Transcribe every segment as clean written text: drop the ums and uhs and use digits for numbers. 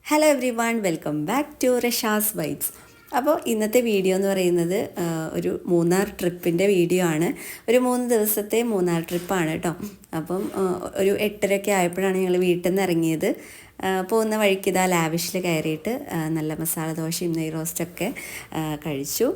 Hello everyone, welcome back to Rasha's vibes. അപ്പോൾ ഇന്നത്തെ video എന്ന് പറയുന്നത് ഒരു മൂന്നാർ ട്രിപ്പിൻ്റെ വീഡിയോ ആണ്. ഒരു 3 ദിവസത്തെ മൂന്നാർ ട്രിപ്പാണ് കേട്ടോ. അപ്പം ഒരു 8:30 ആയപ്പോഴാണ് ഞങ്ങൾ വീട്ടിൽ നിന്ന് ഇറങ്ങിയത്. പോകുന്ന വഴിക്ക് ഇതാ ലാവിഷിൽ കയറിയിട്ട് നല്ല മസാല ദോശയും നെയ് റോസ്റ്റൊക്കെ കഴിച്ചു.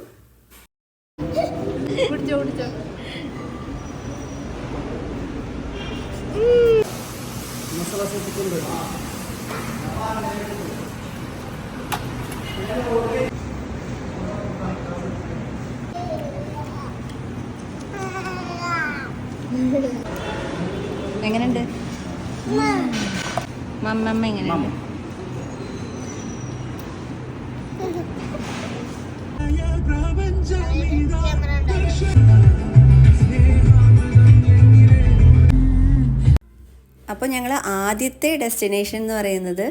എങ്ങനെയുണ്ട് മമ്മ? എങ്ങനെയുണ്ട്? അപ്പോൾ ഞങ്ങൾ ആദ്യത്തെ ഡെസ്റ്റിനേഷൻ എന്ന് പറയുന്നത്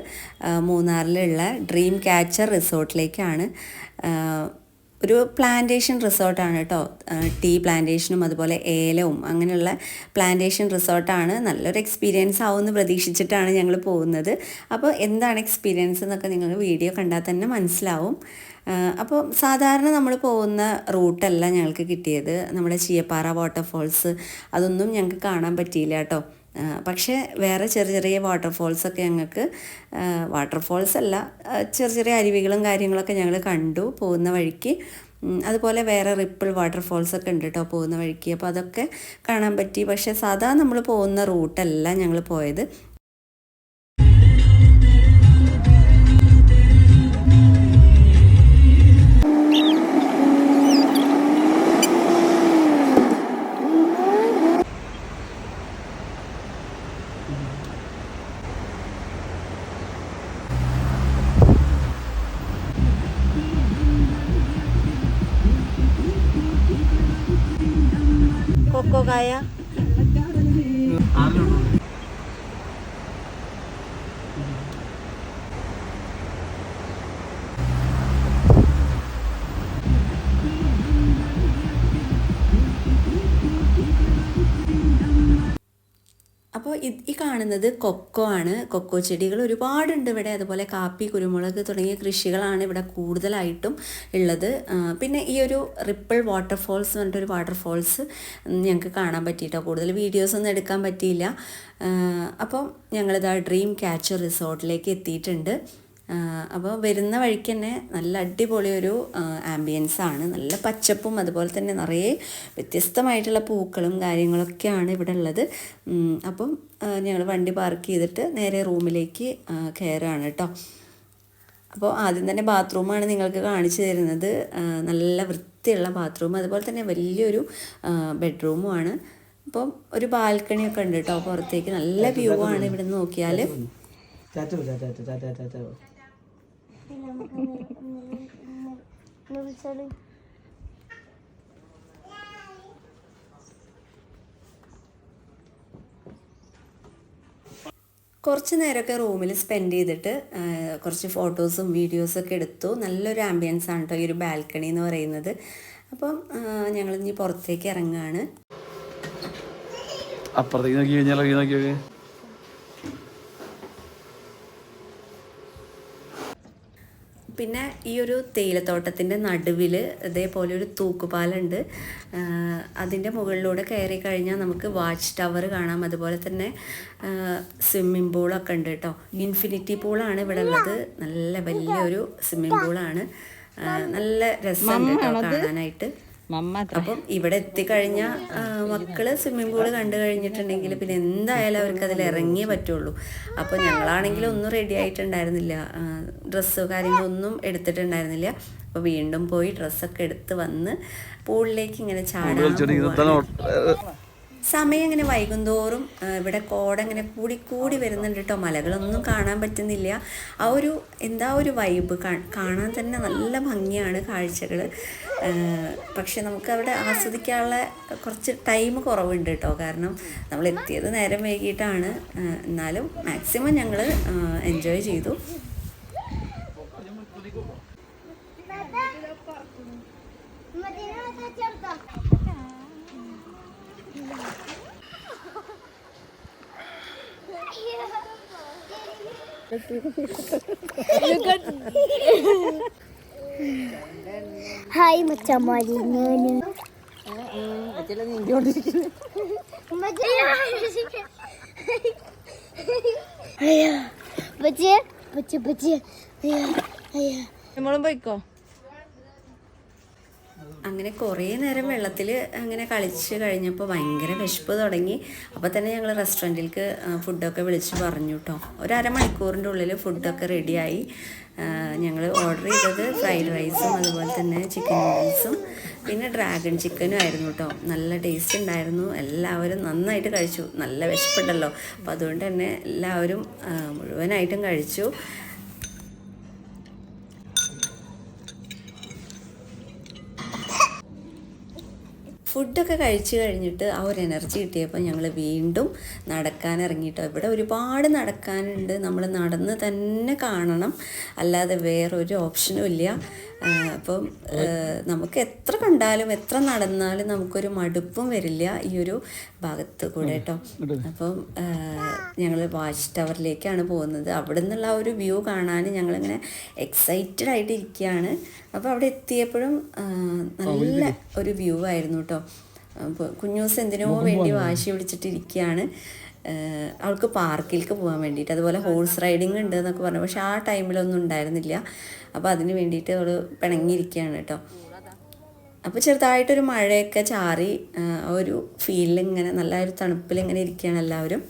മൂന്നാറിലുള്ള ഡ്രീം ക്യാച്ചർ റിസോർട്ടിലേക്കാണ്. ഒരു പ്ലാന്റേഷൻ റിസോർട്ടാണ് കേട്ടോ. ടീ പ്ലാന്റേഷനും അതുപോലെ ഏലവും അങ്ങനെയുള്ള പ്ലാന്റേഷൻ റിസോർട്ടാണ്. നല്ലൊരു എക്സ്പീരിയൻസ് ആവുമെന്ന് പ്രതീക്ഷിച്ചിട്ടാണ് ഞങ്ങൾ പോകുന്നത്. അപ്പോൾ എന്താണ് എക്സ്പീരിയൻസ് എന്നൊക്കെ നിങ്ങൾക്ക് വീഡിയോ കണ്ടാൽ തന്നെ മനസ്സിലാവും. അപ്പോൾ സാധാരണ നമ്മൾ പോകുന്ന റൂട്ടല്ല ഞങ്ങൾക്ക് കിട്ടിയത്. നമ്മുടെ ചീയപ്പാറ വാട്ടർഫോൾസ് അതൊന്നും ഞങ്ങൾക്ക് കാണാൻ പറ്റിയില്ല കേട്ടോ. പക്ഷേ വേറെ ചെറിയ ചെറിയ വാട്ടർഫോൾസൊക്കെ ഞങ്ങൾക്ക്, വാട്ടർഫോൾസ് അല്ല, ചെറിയ ചെറിയ അരുവികളും കാര്യങ്ങളൊക്കെ ഞങ്ങൾ കണ്ടു പോകുന്ന വഴിക്ക്. അതുപോലെ വേറെ റിപ്പിൾ വാട്ടർഫോൾസൊക്കെ ഉണ്ട് കേട്ടോ പോകുന്ന വഴിക്ക്. അപ്പോൾ അതൊക്കെ കാണാൻ പറ്റി. പക്ഷേ സാധാ നമ്മൾ പോകുന്ന റൂട്ടല്ല ഞങ്ങൾ പോയത്. കൊക്കോ കായ അപ്പോൾ ഈ കാണുന്നത് കൊക്കോ ആണ്. കൊക്കോ ചെടികൾ ഒരുപാടുണ്ട് ഇവിടെ. അതുപോലെ കാപ്പി, കുരുമുളക് തുടങ്ങിയ കൃഷികളാണ് ഇവിടെ കൂടുതലായിട്ടും ഉള്ളത്. പിന്നെ ഈ ഒരു റിപ്പിൾ വാട്ടർഫോൾസ് എന്ന് പറഞ്ഞിട്ടൊരു വാട്ടർഫോൾസ് ഞങ്ങൾക്ക് കാണാൻ പറ്റിയിട്ടോ. കൂടുതൽ വീഡിയോസൊന്നും എടുക്കാൻ പറ്റിയില്ല. അപ്പോൾ ഞങ്ങളിതാ ഡ്രീം ക്യാച്ചർ റിസോർട്ടിലേക്ക് എത്തിയിട്ടുണ്ട്. അപ്പോൾ വരുന്ന വഴിക്ക് തന്നെ നല്ല അടിപൊളി ഒരു ആംബിയൻസ് ആണ്. നല്ല പച്ചപ്പും അതുപോലെ തന്നെ നിറയെ വ്യത്യസ്തമായിട്ടുള്ള പൂക്കളും കാര്യങ്ങളൊക്കെയാണ് ഇവിടെ ഉള്ളത്. അപ്പം ഞങ്ങൾ വണ്ടി പാർക്ക് ചെയ്തിട്ട് നേരെ റൂമിലേക്ക് കയറുകയാണ് കേട്ടോ. അപ്പോൾ ആദ്യം തന്നെ ബാത്റൂമാണ് നിങ്ങൾക്ക് കാണിച്ചു തരുന്നത്. നല്ല വൃത്തിയുള്ള ബാത്റൂം, അതുപോലെ തന്നെ വലിയൊരു ബെഡ്റൂമുമാണ്. അപ്പം ഒരു ബാൽക്കണിയൊക്കെ ഉണ്ട് കേട്ടോ പുറത്തേക്ക്. നല്ല വ്യൂ ആണ് ഇവിടെ നിന്ന് നോക്കിയാൽ. കുറച്ച് നേരമൊക്കെ റൂമിൽ സ്പെൻഡ് ചെയ്തിട്ട് കുറച്ച് ഫോട്ടോസും വീഡിയോസൊക്കെ എടുത്തു. നല്ലൊരു ആംബിയൻസ് ആണ് കേട്ടോ ഈ ഒരു ബാൽക്കണി എന്ന് പറയുന്നത്. അപ്പം ഞങ്ങൾ ഇനി പുറത്തേക്ക് ഇറങ്ങുകയാണ്. അപ്പുറത്തേക്ക് നോക്കി കഴിഞ്ഞാൽ പിന്നെ ഈ ഒരു തേയിലത്തോട്ടത്തിൻ്റെ നടുവിൽ ഇതേപോലെ ഒരു തൂക്കുപാലുണ്ട്. അതിൻ്റെ മുകളിലൂടെ കയറി കഴിഞ്ഞാൽ നമുക്ക് വാച്ച് ടവർ കാണാം. അതുപോലെ തന്നെ സ്വിമ്മിംഗ് പൂളൊക്കെ ഉണ്ട് കേട്ടോ. ഇൻഫിനിറ്റി പൂളാണ് ഇവിടെ ഉള്ളത്. നല്ല വലിയൊരു സ്വിമ്മിംഗ് പൂളാണ്. നല്ല രസമുണ്ട് കേട്ടോ കാണാനായിട്ട്. അപ്പം ഇവിടെ എത്തിക്കഴിഞ്ഞാൽ മക്കള് സ്വിമ്മിംഗ് പൂള് കണ്ടു കഴിഞ്ഞിട്ടുണ്ടെങ്കിൽ പിന്നെ എന്തായാലും അവർക്ക് അതിൽ ഇറങ്ങിയേ പറ്റുള്ളൂ. അപ്പോൾ ഞങ്ങളാണെങ്കിലും ഒന്നും റെഡി ആയിട്ടുണ്ടായിരുന്നില്ല. ഡ്രസ്സോ കാര്യങ്ങളൊന്നും എടുത്തിട്ടുണ്ടായിരുന്നില്ല. അപ്പോൾ വീണ്ടും പോയി ഡ്രസ്സൊക്കെ എടുത്ത് വന്ന് പൂളിലേക്ക് ഇങ്ങനെ ചാടാൻ. സമയം ഇങ്ങനെ വൈകുന്തോറും ഇവിടെ കോടങ്ങനെ കൂടി വരുന്നുണ്ട് കേട്ടോ. മലകളൊന്നും കാണാൻ പറ്റുന്നില്ല. ആ ഒരു ഒരു വൈബ് കാണാൻ തന്നെ നല്ല ഭംഗിയാണ് കാഴ്ചകൾ. പക്ഷെ നമുക്ക് അവിടെ ആസ്വദിക്കാനുള്ള കുറച്ച് ടൈം കുറവുണ്ട് കേട്ടോ. കാരണം നമ്മൾ എത്തിയത് നേരം വൈകിട്ടാണ്. എന്നാലും മാക്സിമം ഞങ്ങൾ എൻജോയ് ചെയ്തു. ഹായ് മച്ചമാരി ഞാന് നമ്മളും പോയിക്കോ. അങ്ങനെ കുറേ നേരം വെള്ളത്തിൽ അങ്ങനെ കളിച്ച് കഴിഞ്ഞപ്പോൾ ഭയങ്കര വിശപ്പ് തുടങ്ങി. അപ്പോൾ തന്നെ ഞങ്ങൾ റെസ്റ്റോറൻറ്റിലേക്ക് ഫുഡൊക്കെ വിളിച്ച് പറഞ്ഞു കേട്ടോ. ഒരു അരമണിക്കൂറിൻ്റെ ഉള്ളിൽ ഫുഡൊക്കെ റെഡിയായി. ഞങ്ങൾ ഓർഡർ ചെയ്തത് ഫ്രൈഡ് റൈസും അതുപോലെ തന്നെ ചിക്കൻ നൂഡിൽസും പിന്നെ ഡ്രാഗൺ ചിക്കനും ആയിരുന്നു കേട്ടോ. നല്ല ടേസ്റ്റ് ഉണ്ടായിരുന്നു. എല്ലാവരും നന്നായിട്ട് കഴിച്ചു. നല്ല വിശപ്പുണ്ടല്ലോ, അപ്പോൾ അതുകൊണ്ട് തന്നെ എല്ലാവരും മുഴുവനായിട്ടും കഴിച്ചു. ഫുഡൊക്കെ കഴിച്ച് കഴിഞ്ഞിട്ട് ആ ഒരു എനർജി കിട്ടിയപ്പോൾ ഞങ്ങൾ വീണ്ടും നടക്കാൻ ഇറങ്ങിയിട്ടോ. ഇവിടെ ഒരുപാട് നടക്കാനുണ്ട്. നമ്മൾ നടന്ന് തന്നെ കാണണം, അല്ലാതെ വേറൊരു ഓപ്ഷനും ഇല്ല. അപ്പം നമുക്ക് എത്ര കണ്ടാലും എത്ര നടന്നാലും നമുക്കൊരു മടുപ്പും വരില്ല ഈ ഒരു ഭാഗത്ത് കൂടെ കേട്ടോ. അപ്പം ഞങ്ങൾ വാച്ച് ടവറിലേക്കാണ് പോകുന്നത്. അവിടെ നിന്നുള്ള ആ ഒരു വ്യൂ കാണാൻ ഞങ്ങളിങ്ങനെ എക്സൈറ്റഡ് ആയിട്ട് ഇരിക്കുകയാണ്. അപ്പോൾ അവിടെ എത്തിയപ്പോഴും നല്ല ഒരു വ്യൂ ആയിരുന്നു കേട്ടോ. അപ്പോൾ കുഞ്ഞൂസ് എന്തിനോ വേണ്ടി വാശി പിടിച്ചിട്ടിരിക്കുകയാണ്. അവൾക്ക് പാർക്കിലേക്ക് പോകാൻ വേണ്ടിയിട്ട്, അതുപോലെ ഹോഴ്സ് റൈഡിങ് ഉണ്ട് എന്നൊക്കെ പറഞ്ഞു. പക്ഷെ ആ ടൈമിലൊന്നും ഉണ്ടായിരുന്നില്ല. അപ്പോൾ അതിന് വേണ്ടിയിട്ട് അവൾ പിണങ്ങിയിരിക്കുകയാണ് കേട്ടോ. അപ്പോൾ ചെറുതായിട്ടൊരു മഴയൊക്കെ ചാറി ഒരു ഫീലിങ്ങനെ നല്ല ഒരു തണുപ്പിലിങ്ങനെ ഇരിക്കുകയാണ് എല്ലാവരും.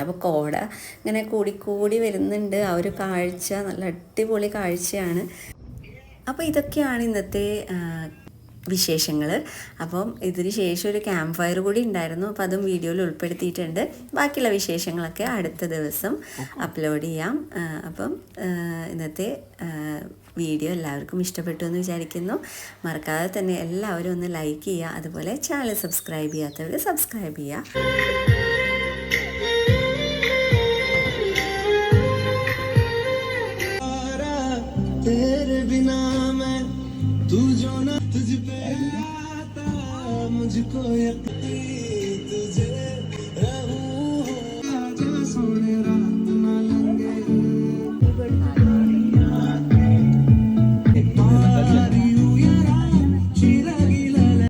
അപ്പോൾ കോട ഇങ്ങനെ കൂടി വരുന്നുണ്ട്. ആ ഒരു കാഴ്ച നല്ല അടിപൊളി കാഴ്ചയാണ്. അപ്പോൾ ഇതൊക്കെയാണ് ഇന്നത്തെ വിശേഷങ്ങൾ. അപ്പം ഇതിന് ശേഷം ഒരു ക്യാമ്പ് ഫയർ കൂടി ഉണ്ടായിരുന്നു. അപ്പോൾ അതും വീഡിയോയിൽ ഉൾപ്പെടുത്തിയിട്ടുണ്ട്. ബാക്കിയുള്ള വിശേഷങ്ങളൊക്കെ അടുത്ത ദിവസം അപ്ലോഡ് ചെയ്യാം. അപ്പം ഇന്നത്തെ വീഡിയോ എല്ലാവർക്കും ഇഷ്ടപ്പെട്ടു എന്ന് വിചാരിക്കുന്നു. മറക്കാതെ തന്നെ എല്ലാവരും ഒന്ന് ലൈക്ക് ചെയ്യുക. അതുപോലെ ചാനൽ സബ്സ്ക്രൈബ് ചെയ്യാത്തവർ സബ്സ്ക്രൈബ് ചെയ്യുക. तू जो ना तुझ पे आता मुझको यकीन तुझे